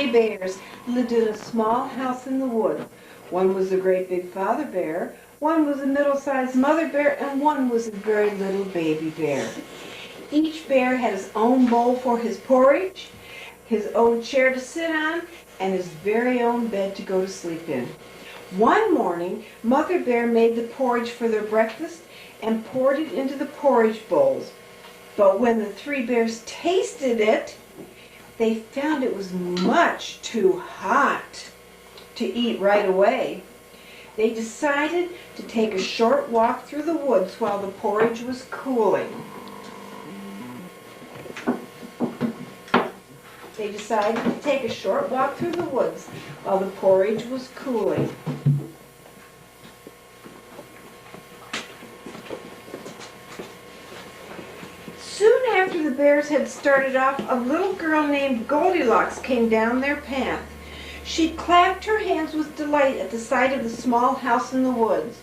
Three bears lived in a small house in the wood. One was a great big father bear, one was a middle-sized mother bear, and one was a very little baby bear. Each bear had his own bowl for his porridge, his own chair to sit on, and his very own bed to go to sleep in. One morning, Mother Bear made the porridge for their breakfast and poured it into the porridge bowls. But when the three bears tasted it, they found it was much too hot to eat right away. They decided to take a short walk through the woods while the porridge was cooling. They decided to take a short walk through the woods while the porridge was cooling. Soon after the bears had started off, a little girl named Goldilocks came down their path. She clapped her hands with delight at the sight of the small house in the woods.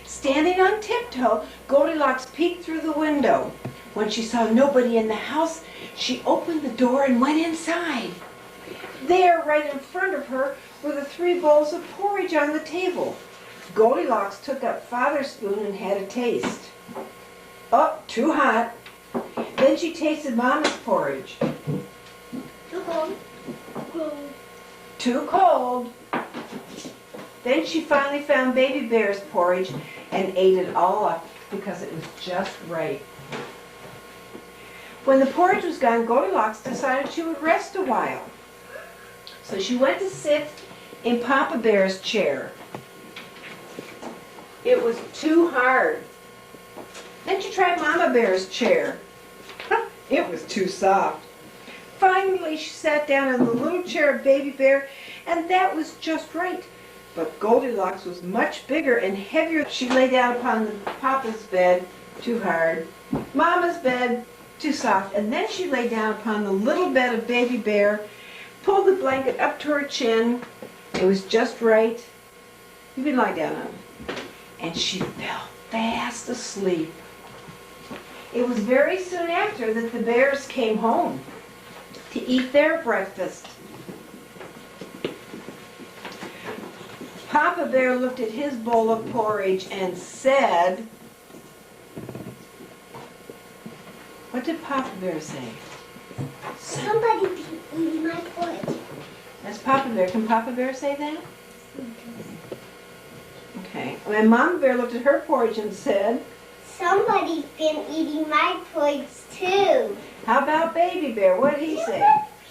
Standing on tiptoe, Goldilocks peeked through the window. When she saw nobody in the house, she opened the door and went inside. There, right in front of her, were the three bowls of porridge on the table. Goldilocks took up Father's spoon and had a taste. Oh, too hot. Then she tasted Mama's porridge. Too cold. Too cold. Then she finally found Baby Bear's porridge and ate it all up because it was just right. When the porridge was gone, Goldilocks decided she would rest a while. So she went to sit in Papa Bear's chair. It was too hard. Then she tried Mama Bear's chair. It was too soft. Finally, she sat down in the little chair of Baby Bear, and that was just right. But Goldilocks was much bigger and heavier. She lay down upon Papa's bed, too hard. Mama's bed, too soft. And then she lay down upon the little bed of Baby Bear, pulled the blanket up to her chin. It was just right. You can lie down on it. And she fell fast asleep. It was very soon after that the bears came home to eat their breakfast. Papa Bear looked at his bowl of porridge and said, what did Papa Bear say? Somebody be eating my porridge. That's Papa Bear. Can Papa Bear say that? Okay. And Mama Bear looked at her porridge and said, somebody's been eating my porridge too. how about Baby Bear? What did he say?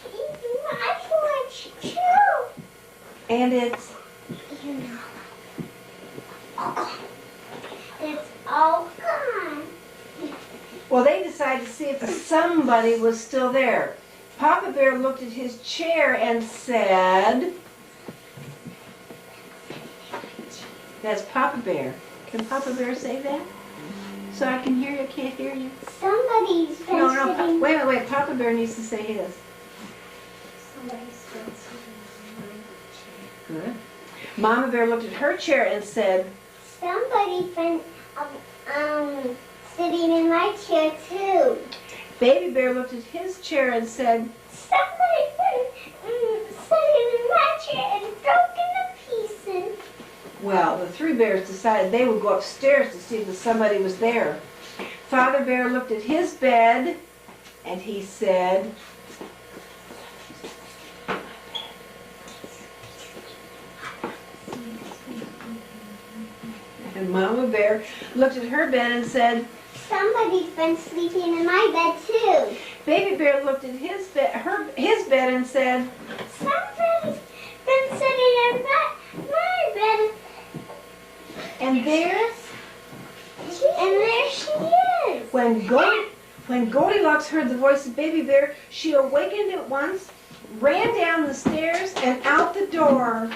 Eating my porridge too. And it's, You know. It's all gone. well, they decided to see if somebody was still there. Papa Bear looked at his chair and said, that's Papa Bear. Can Papa Bear say that? So I can hear you, can't hear you? Somebody's been No, sitting. wait. Papa Bear needs to say his. Somebody's been sitting in my chair. Good. Mama Bear looked at her chair and said, Somebody's been sitting in my chair too. Baby Bear looked at his chair and said, Somebody's been sitting in my chair and broken to pieces. well, the three bears decided they would go upstairs to see if somebody was there. Father Bear looked at his bed and he said, and Mama Bear looked at her bed and said, Somebody's been sleeping in my bed too. Baby Bear looked at his bed and said, Somebody's been sitting in my bed. and there she is. When Goldilocks heard the voice of Baby Bear, she awakened at once, ran down the stairs and out the door.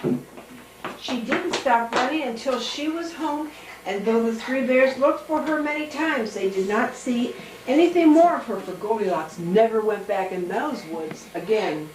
She didn't stop running until she was home, and though the three bears looked for her many times, they did not see anything more of her, for Goldilocks never went back in those woods again.